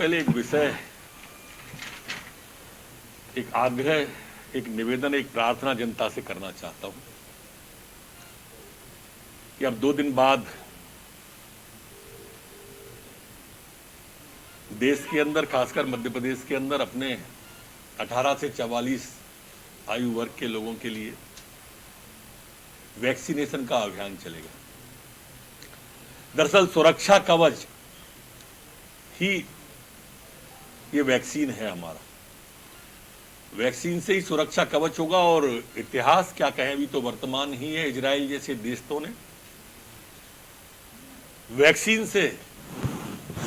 पहले एक विषय, एक आग्रह, एक निवेदन, एक प्रार्थना जनता से करना चाहता हूं कि अब 2 दिन बाद देश के अंदर, खासकर मध्य प्रदेश के अंदर, अपने 18 से 44 आयु वर्ग के लोगों के लिए वैक्सीनेशन का अभियान चलेगा। दरअसल सुरक्षा कवच ही ये वैक्सीन है हमारा। वैक्सीन से ही सुरक्षा कवच होगा। और इतिहास क्या कहें, अभी तो वर्तमान ही है, इजराइल जैसे देशों ने वैक्सीन से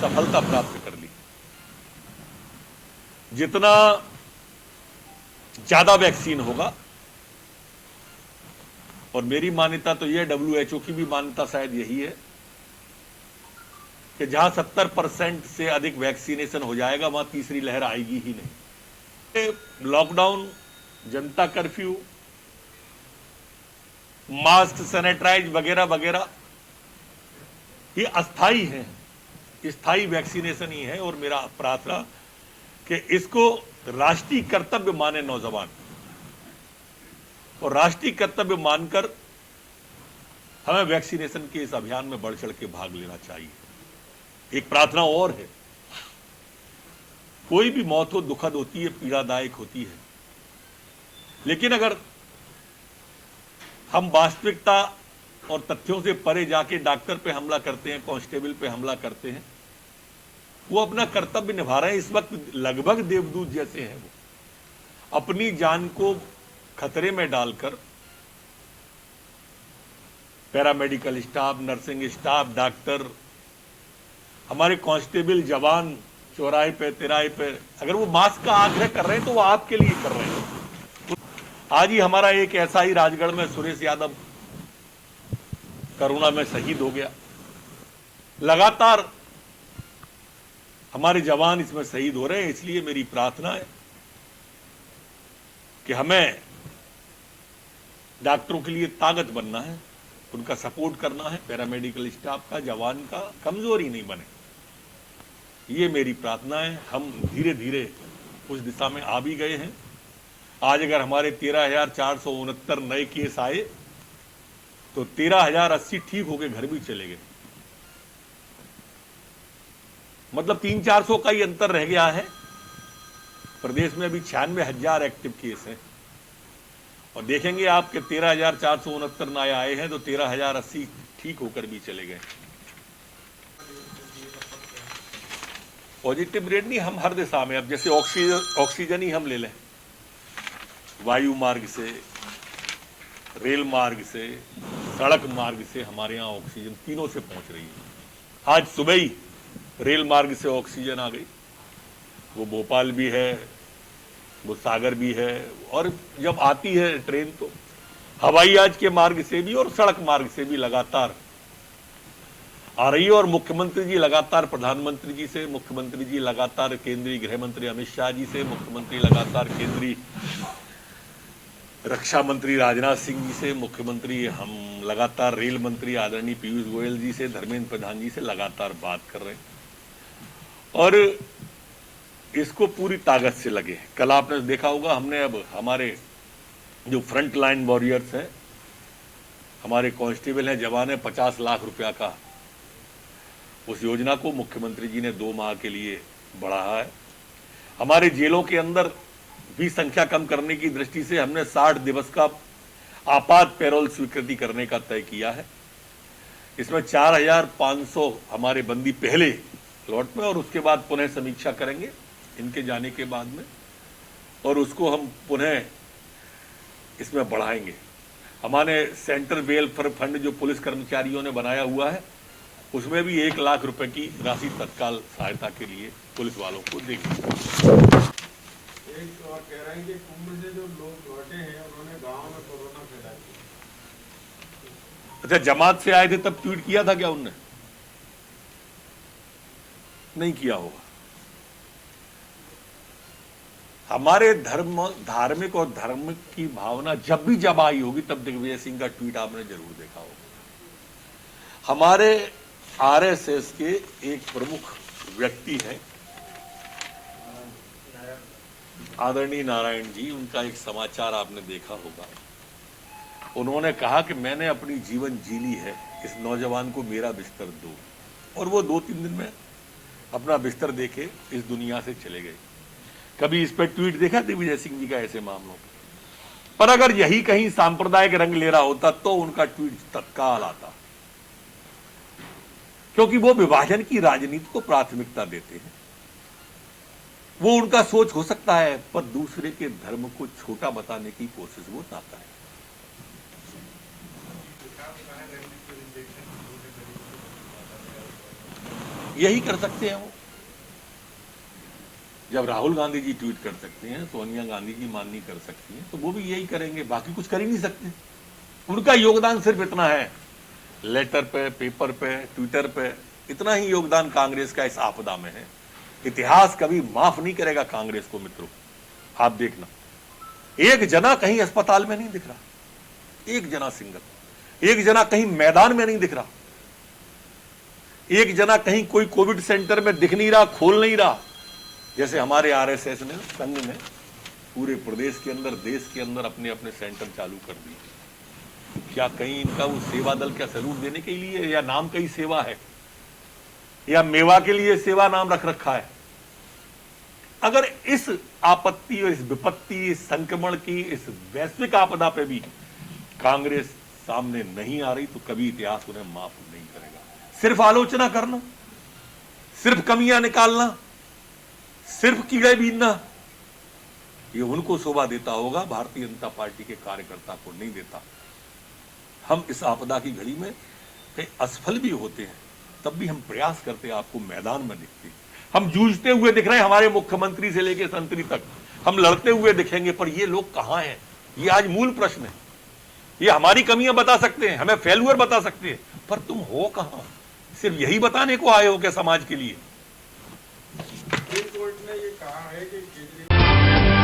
सफलता प्राप्त कर ली। जितना ज्यादा वैक्सीन होगा, और मेरी मान्यता तो यह, WHO की भी मान्यता शायद यही है, कि जहां 70% से अधिक वैक्सीनेशन हो जाएगा वहां तीसरी लहर आएगी ही नहीं। लॉकडाउन, जनता कर्फ्यू, मास्क, सैनिटाइज वगैरह वगैरह ये अस्थाई है, स्थायी वैक्सीनेशन ही है। और मेरा प्रार्थना कि इसको राष्ट्रीय कर्तव्य माने नौजवान, और राष्ट्रीय कर्तव्य मानकर हमें वैक्सीनेशन के इस अभियान में बढ़ चढ़ के भाग लेना चाहिए। एक प्रार्थना और है, कोई भी मौत हो दुखद होती है, पीड़ादायक होती है, लेकिन अगर हम वास्तविकता और तथ्यों से परे जाके डॉक्टर पे हमला करते हैं, कांस्टेबल पे हमला करते हैं, वो अपना कर्तव्य निभा रहे हैं। इस वक्त लगभग देवदूत जैसे हैं, वो अपनी जान को खतरे में डालकर paramedical staff, nursing staff, doctor, हमारे कांस्टेबल जवान चौराहे पे, तिराहे पे, अगर वो मास्क का आग्रह कर रहे हैं तो वो आपके लिए कर रहे हैं। आज ही हमारा एक ऐसा ही राजगढ़ में सुरेश यादव कोरोना में शहीद हो गया। लगातार हमारे जवान इसमें शहीद हो रहे हैं। इसलिए मेरी प्रार्थना है कि हमें डॉक्टरों के लिए ताकत बनना है, उनका सपोर्ट करना है, पैरामेडिकल स्टाफ का, जवान का कमजोरी नहीं बने, ये मेरी प्रार्थना है। हम धीरे धीरे उस दिशा में आ भी गए हैं। आज अगर हमारे 13,469 नए केस आए तो 13,080 ठीक होकर घर भी चले गए। मतलब 300-400 का ही अंतर रह गया है। प्रदेश में अभी 96,000 एक्टिव केस हैं, और देखेंगे आप कि 13,469 नए आए हैं तो 13,080 ठीक होकर भी चले गए। पॉजिटिव रेट नहीं, हम हर दिशा में, अब जैसे ऑक्सीजन ही हम ले लें, वायु मार्ग से, रेल मार्ग से, सड़क मार्ग से हमारे यहाँ ऑक्सीजन तीनों से पहुंच रही है। आज सुबह ही रेल मार्ग से ऑक्सीजन आ गई, वो भोपाल भी है, वो सागर भी है, और जब आती है ट्रेन तो हवाई जहाज के मार्ग से भी और सड़क मार्ग से भी लगातार आ रही है। और मुख्यमंत्री जी लगातार प्रधानमंत्री जी से, मुख्यमंत्री जी लगातार केंद्रीय गृह मंत्री अमित शाह जी से, मुख्यमंत्री लगातार केंद्रीय रक्षा मंत्री राजनाथ सिंह जी से, मुख्यमंत्री हम लगातार रेल मंत्री आदरणीय पीयूष गोयल जी से, धर्मेंद्र प्रधान जी से लगातार बात कर रहे हैं, और इसको पूरी ताकत से लगे। कल आपने देखा होगा, हमने अब हमारे जो फ्रंट लाइन वॉरियर्स हैं, हमारे कांस्टेबल हैं, जवान हैं, 50 लाख रुपया का उस योजना को मुख्यमंत्री जी ने 2 माह के लिए बढ़ाया है। हमारे जेलों के अंदर भी संख्या कम करने की दृष्टि से हमने 60 दिवस का आपात पैरोल स्वीकृति करने का तय किया है। इसमें 4,500 हमारे बंदी पहले लौट में, और उसके बाद पुनः समीक्षा करेंगे इनके जाने के बाद में, और उसको हम पुनः इसमें बढ़ाएंगे। हमारे सेंट्रल वेलफेयर फंड जो पुलिस कर्मचारियों ने बनाया हुआ है, उसमें भी 1 लाख रुपए की राशि तत्काल सहायता के लिए पुलिस वालों को देंगे। एक और कह रहे हैं कि कुंभ से जो लोग लौटे हैं उन्होंने गांव में कोरोना फैला दिया। अच्छा, जमात से आए थे तब ट्वीट किया था क्या उनने? नहीं किया होगा। हमारे धार्मिक और धर्म की भावना जब आई होगी तब दिग्विजय सिंह का ट्वीट आपने जरूर देखा होगा। हमारे आरएसएस के एक प्रमुख व्यक्ति हैं आदरणीय नारायण जी, उनका एक समाचार आपने देखा होगा। उन्होंने कहा कि मैंने अपनी जीवन जी ली है, इस नौजवान को मेरा बिस्तर दो, और वो 2-3 दिन में अपना बिस्तर देके इस दुनिया से चले गए। कभी इस पर ट्वीट देखा दिग्विजय सिंह जी का ऐसे मामलों पर? अगर यही कहीं सांप्रदायिक रंग ले रहा होता तो उनका ट्वीट तत्काल आता, क्योंकि वो विभाजन की राजनीति को प्राथमिकता देते हैं। वो उनका सोच हो सकता है, पर दूसरे के धर्म को छोटा बताने की कोशिश वो ना करें। यही कर सकते हैं वो। जब राहुल गांधी जी ट्वीट कर सकते हैं, सोनिया गांधी जी माननी कर सकती हैं, तो वो भी यही करेंगे, बाकी कुछ कर ही नहीं सकते। उनका योगदान सिर्फ इतना है, लेटर पे, पेपर पे, ट्विटर पे, इतना ही योगदान कांग्रेस का इस आपदा में है। इतिहास कभी माफ नहीं करेगा कांग्रेस को। मित्रों, आप देखना, एक जना कहीं अस्पताल में नहीं दिख रहा, एक जना सिंगल, एक जना कहीं मैदान में नहीं दिख रहा, एक जना कहीं कोई कोविड सेंटर में दिख नहीं रहा, खोल नहीं रहा। जैसे हमारे आरएसएस ने, संघ ने पूरे प्रदेश के अंदर, देश के अंदर अपने अपने सेंटर चालू कर दिए। क्या कहीं इनका वो सेवा दल क्या सैल्यूट देने के लिए, या नाम कहीं सेवा है, या मेवा के लिए सेवा नाम रख रखा है? अगर इस आपत्ति और इस विपत्ति, इस संक्रमण की, इस वैश्विक आपदा पे भी कांग्रेस सामने नहीं आ रही, तो कभी इतिहास उन्हें माफ नहीं करेगा। सिर्फ आलोचना करना, सिर्फ कमियां निकालना, सिर्फ कीड़े बीनना, ये उनको शोभा देता होगा, भारतीय जनता पार्टी के कार्यकर्ता को नहीं देता। हम इस आपदा की घड़ी में कई असफल भी होते हैं, तब भी हम प्रयास करते हैं, आपको मैदान में दिखते हैं। हम जूझते हुए दिख रहे हैं, हमारे मुख्यमंत्री से लेकर संतरी तक हम लड़ते हुए दिखेंगे, पर ये लोग कहां हैं? ये आज मूल प्रश्न है। ये हमारी कमियां बता सकते हैं, हमें फेल्यूर बता सकते हैं, पर तुम हो कहां? सिर्फ यही बताने को आए हो क्या समाज के लिए? सुप्रीम कोर्ट ने ये कहा है कि केजरीवाल